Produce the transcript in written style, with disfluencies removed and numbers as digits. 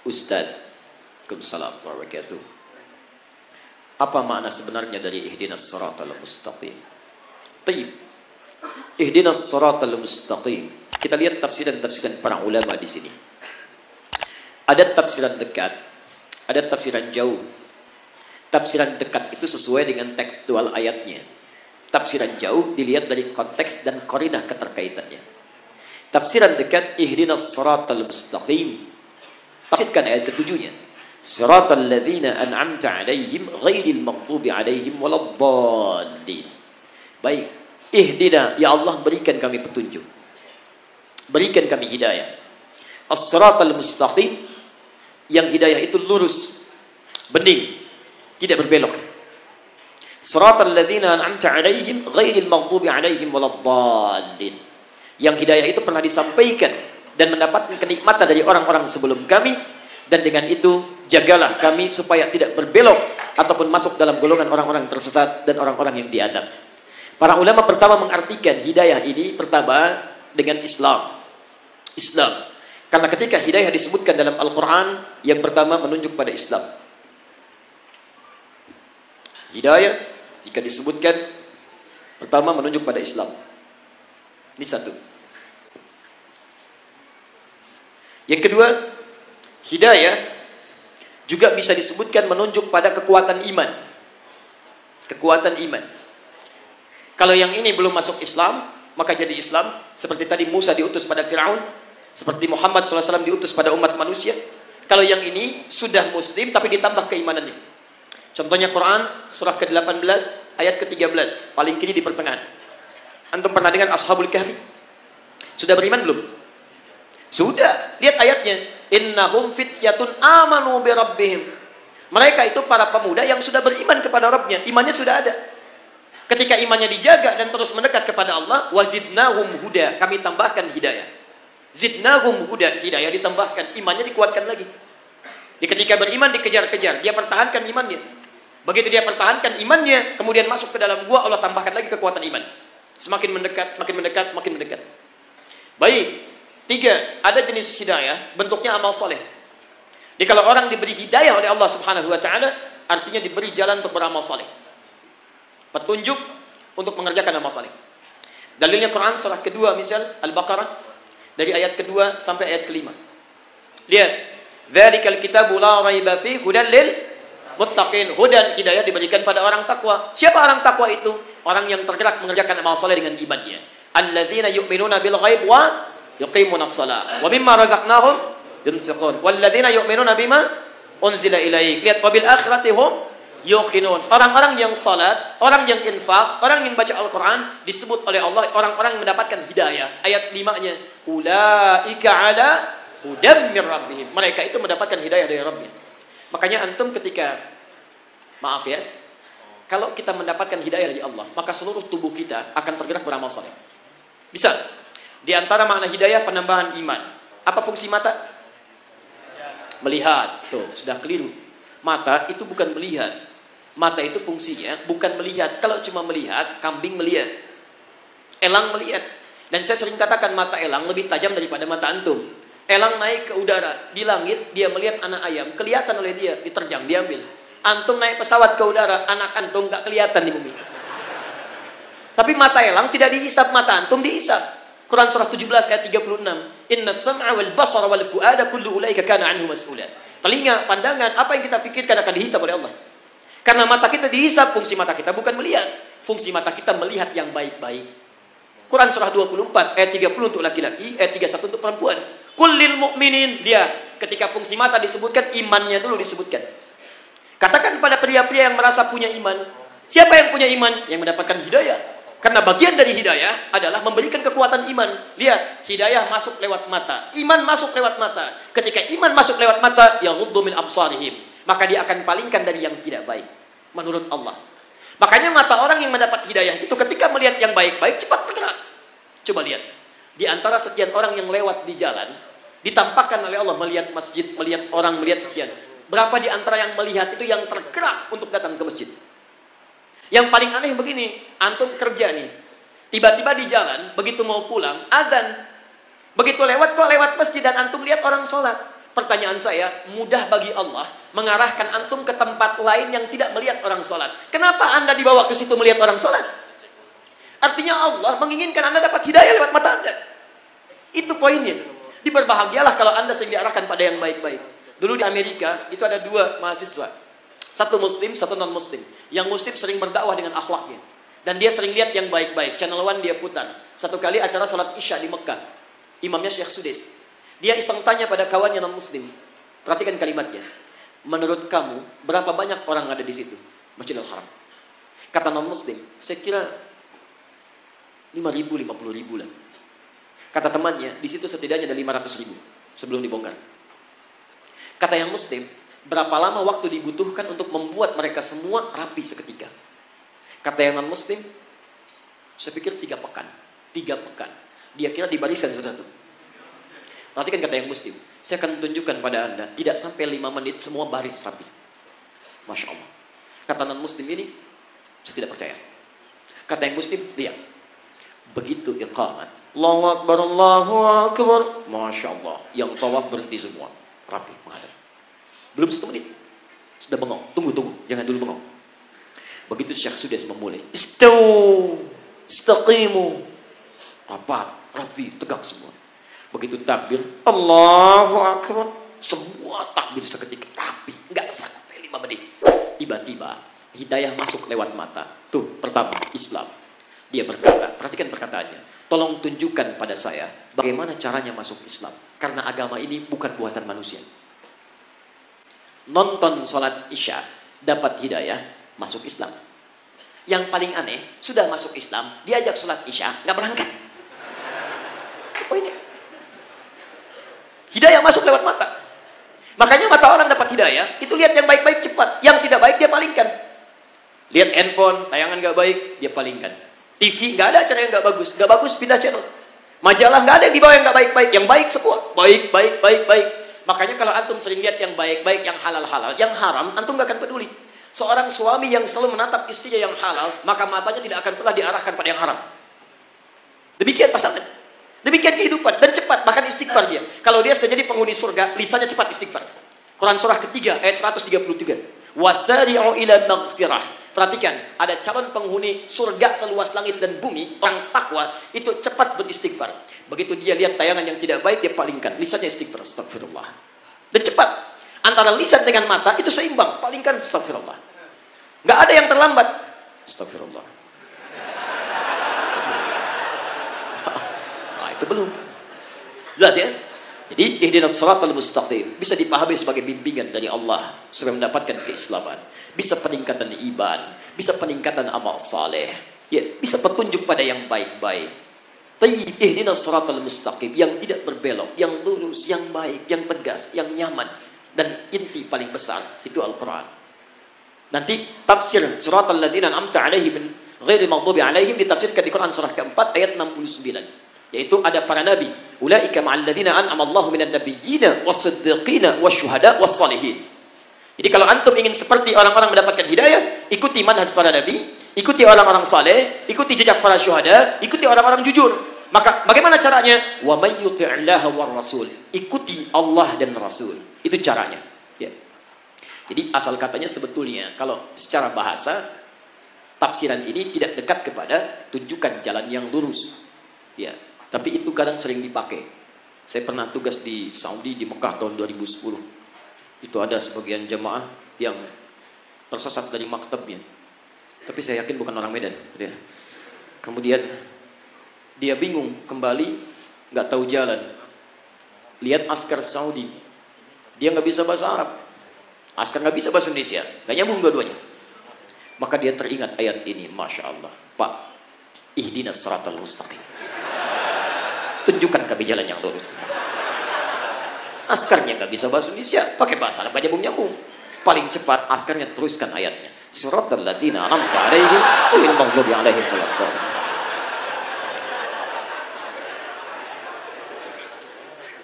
Ustaz, Waalaikumsalam warahmatullahi wabarakatuh. Apa makna sebenarnya dari ihdinas siratal mustaqim? Taib. Ihdinas siratal mustaqim. Kita lihat tafsiran-tafsiran para ulama di sini. Ada tafsiran dekat, ada tafsiran jauh. Tafsiran dekat itu sesuai dengan tekstual ayatnya. Tafsiran jauh dilihat dari konteks dan qarinah keterkaitannya. Tafsiran dekat, ihdinas siratal mustaqim. Tafsirkan ayat ketujuhnya. Siratal ladzina an'amta 'alaihim ghairil maghdubi 'alaihim waladdallin. Baik, ihdina, ya Allah berikan kami petunjuk. Berikan kami hidayah. As-siratal mustaqim, yang hidayah itu lurus, bening, tidak berbelok. Siratal ladzina an'amta 'alaihim ghairil maghdubi 'alaihim waladdallin. Yang hidayah itu pernah disampaikan dan mendapatkan kenikmatan dari orang-orang sebelum kami, dan dengan itu jagalah kami supaya tidak berbelok ataupun masuk dalam golongan orang-orang tersesat dan orang-orang yang diadab. Para ulama pertama mengartikan hidayah ini pertama dengan Islam. Islam. Karena ketika hidayah disebutkan dalam Al-Quran, yang pertama menunjuk pada Islam. Hidayah jika disebutkan pertama menunjuk pada Islam. Ini satu. Yang kedua, hidayah juga bisa disebutkan menunjuk pada kekuatan iman. Kekuatan iman. Kalau yang ini belum masuk Islam, maka jadi Islam. Seperti tadi Musa diutus pada Fir'aun, seperti Muhammad SAW diutus pada umat manusia. Kalau yang ini sudah muslim tapi ditambah keimanannya. Contohnya Quran surah ke-18 ayat ke-13, paling kiri di pertengahan. Antum pernah dengar Ashabul Kahfi? Sudah beriman belum? Sudah. Lihat ayatnya. Innahum fityatun amanu bi rabbihim. Mereka itu para pemuda yang sudah beriman kepada Rabbnya. Imannya sudah ada. Ketika imannya dijaga dan terus mendekat kepada Allah, wazidnahum huda. Kami tambahkan hidayah. Zidnahum huda. Hidayah ditambahkan. Imannya dikuatkan lagi. Ketika beriman dikejar-kejar. Dia pertahankan imannya. Begitu dia pertahankan imannya, kemudian masuk ke dalam gua, Allah tambahkan lagi kekuatan iman. Semakin mendekat, semakin mendekat, semakin mendekat. Baik. 3, ada jenis hidayah, bentuknya amal soleh. Jadi kalau orang diberi hidayah oleh Allah Subhanahu Wa Taala, artinya diberi jalan untuk beramal soleh, petunjuk untuk mengerjakan amal soleh. Dalilnya Quran surah kedua, misal Al-Baqarah, dari ayat kedua sampai ayat kelima. Lihat, dzalikal kitabu la raiba fihi hudan lil muttaqin. Hudan, hidayah diberikan pada orang takwa. Siapa orang takwa itu? Orang yang tergerak mengerjakan amal soleh dengan imannya. Alladzina yu'minuna bil ghaib wa yuqimunas shalah wa mimma razaqnahum yunfiqun walladzina yu'minuna bima unzila ilaik. Lihat, wabil akhirati hum yuqinun. Orang-orang yang salat, orang yang infak, orang yang baca Al-Quran disebut oleh Allah orang-orang yang mendapatkan hidayah. Ayat 5-nya, ulaika ala hudam mir rabbihim. Mereka itu mendapatkan hidayah dari Rabbnya. Makanya antum ketika, maaf ya, kalau kita mendapatkan hidayah dari Allah, maka seluruh tubuh kita akan tergerak beramal saleh. Bisa. Di antara makna hidayah penambahan iman. Apa fungsi mata? Melihat. Tuh, sudah keliru. Mata itu bukan melihat. Mata itu fungsinya bukan melihat. Kalau cuma melihat, kambing melihat. Elang melihat. Dan saya sering katakan mata elang lebih tajam daripada mata antum. Elang naik ke udara, di langit dia melihat anak ayam, kelihatan oleh dia, diterjang, diambil. Antum naik pesawat ke udara, anak antum nggak kelihatan di bumi. Tapi mata elang tidak dihisap, mata antum dihisap. Quran surah 17 ayat 36. Inna sam'a wal basara wal fu'ada kullu ulaika kana anhu mas'ula. Telinga, pandangan, apa yang kita fikirkan akan dihisap oleh Allah. Karena mata kita dihisap, fungsi mata kita bukan melihat. Fungsi mata kita melihat yang baik-baik. Quran surah 24 ayat 30 untuk laki-laki, ayat 31 untuk perempuan. Kullil mu'minin. Dia, ketika fungsi mata disebutkan, imannya dulu disebutkan. Katakan pada pria-pria yang merasa punya iman. Siapa yang punya iman? Yang mendapatkan hidayah. Karena bagian dari hidayah adalah memberikan kekuatan iman. Lihat, hidayah masuk lewat mata. Iman masuk lewat mata. Ketika iman masuk lewat mata, yaghuddu min absarihim. Maka dia akan palingkan dari yang tidak baik. Menurut Allah. Makanya mata orang yang mendapat hidayah itu ketika melihat yang baik-baik, cepat bergerak. Coba lihat. Di antara sekian orang yang lewat di jalan, ditampakkan oleh Allah melihat masjid, melihat orang, melihat sekian. Berapa di antara yang melihat itu yang tergerak untuk datang ke masjid? Yang paling aneh begini, antum kerja nih, tiba-tiba di jalan, begitu mau pulang, azan. Begitu lewat, kok lewat masjid dan antum lihat orang sholat. pertanyaan saya, mudah bagi Allah mengarahkan antum ke tempat lain yang tidak melihat orang sholat. Kenapa Anda dibawa ke situ melihat orang sholat? Artinya Allah menginginkan Anda dapat hidayah lewat mata Anda. Itu poinnya. Diberbahagialah kalau Anda sering diarahkan pada yang baik-baik. Dulu di Amerika, itu ada 2 mahasiswa. Satu muslim, satu non-muslim. Yang muslim sering berdakwah dengan akhlaknya. Dan dia sering lihat yang baik-baik. Channel One dia putar. Satu kali acara salat Isya di Mekah. Imamnya Syekh Sudais. Dia iseng tanya pada kawannya non-muslim. Perhatikan kalimatnya. Menurut kamu, berapa banyak orang ada di situ? Masjidil Haram. Kata non-muslim, saya kira 5.000, 50.000 lah. Kata temannya, di situ setidaknya ada 500.000 sebelum dibongkar. Kata yang muslim, berapa lama waktu dibutuhkan untuk membuat mereka semua rapi seketika? Kata yang non-muslim, saya pikir 3 pekan. 3 pekan. Dia kira dibariskan satu-satu. Perhatikan kata yang muslim, saya akan tunjukkan pada Anda, tidak sampai 5 menit semua baris rapi. Masya Allah. Kata non-muslim ini, saya tidak percaya. Kata yang muslim, lihat. Begitu iqamat. Allahu Akbar, Allahu Akbar. Masya Allah. Yang tawaf berhenti semua. Rapi, menghadap. Belum 1 menit. Sudah bengong. Tunggu. Jangan dulu bengong. Begitu Syekh Sudais memulai. Istaqimu. Rapi, tegak semua. Begitu takbir, Allahu Akbar. Semua takbir seketika rapi. Enggak sampai 5 menit. Tiba-tiba, hidayah masuk lewat mata. Tuh, pertama, Islam. Dia berkata, perhatikan perkataannya. Tolong tunjukkan pada saya bagaimana caranya masuk Islam. Karena agama ini bukan buatan manusia. Nonton sholat Isya, dapat hidayah, masuk Islam. Yang paling aneh, sudah masuk Islam, diajak sholat Isya, nggak berangkat. Itu poinnya. Hidayah masuk lewat mata. Makanya mata orang dapat hidayah, itu lihat yang baik-baik cepat. Yang tidak baik dia palingkan. Lihat handphone, tayangan nggak baik, dia palingkan. TV nggak ada acara yang nggak bagus pindah channel. Majalah nggak ada yang dibawa yang nggak baik-baik, yang baik semua baik. Makanya kalau antum sering lihat yang baik-baik, yang halal-halal, yang haram, antum nggak akan peduli. Seorang suami yang selalu menatap istrinya yang halal, maka matanya tidak akan pernah diarahkan pada yang haram. Demikian pasangan, demikian kehidupan dan cepat bahkan istighfar dia. Kalau dia sudah jadi penghuni surga, lisannya cepat istighfar. Quran surah ketiga ayat 133. Wasari'u ila maghfirah. Perhatikan, ada calon penghuni surga seluas langit dan bumi, orang takwa, itu cepat beristighfar. Begitu dia lihat tayangan yang tidak baik, dia palingkan. Lisannya istighfar, astagfirullah. Dan cepat. Antara lisan dengan mata, itu seimbang. Palingkan, astagfirullah. Nggak ada yang terlambat. Astagfirullah. Nah, itu belum. Jelas ya? Jadi, ihdinas shiratal mustaqim bisa dipahami sebagai bimbingan dari Allah supaya mendapatkan keislaman, bisa peningkatan iman, bisa peningkatan amal saleh, ya, bisa petunjuk pada yang baik-baik. Tayyib, ihdinas shiratal mustaqim, yang tidak berbelok, yang lurus, yang baik, yang tegas, yang nyaman, dan inti paling besar itu Al-Qur'an. Nanti tafsir shiratal ladzina an'amta 'alaihim ghairil maghdubi 'alaihim ditafsirkan di Quran surah keempat ayat 69. Yaitu ada para nabi, ulaika ma'al ladzina an'ama Allahu minan nabiyyina was-siddiqina wasyuhada was-shalihin. Jadi kalau antum ingin seperti orang-orang mendapatkan hidayah, ikuti manhaj para nabi, ikuti orang-orang saleh, ikuti jejak para syuhada, ikuti orang-orang jujur. Maka bagaimana caranya? Wa may yuti'illaha war rasul. Ikuti Allah dan Rasul. Itu caranya. Ya. Jadi asal katanya sebetulnya kalau secara bahasa tafsiran ini tidak dekat kepada tunjukkan jalan yang lurus. Ya. Tapi itu kadang sering dipakai. Saya pernah tugas di Saudi, di Mekah tahun 2010. Itu ada sebagian jemaah yang tersesat dari maktabnya. Tapi saya yakin bukan orang Medan. Ya. Kemudian dia bingung kembali, nggak tahu jalan. Lihat askar Saudi, dia nggak bisa bahasa Arab. Askar nggak bisa bahasa Indonesia, nggak nyambung dua-duanya. Maka dia teringat ayat ini, Masya Allah. Pak, ihdinas shiratal mustaqim. Tunjukkan kami jalan yang lurus. Askarnya nggak bisa bahasa Indonesia, pakai bahasa Arab aja nyambung. Paling cepat askarnya teruskan ayatnya. Shiratal ladzina an'amta 'alaihim ghairil maghdubi 'alaihim waladdallin.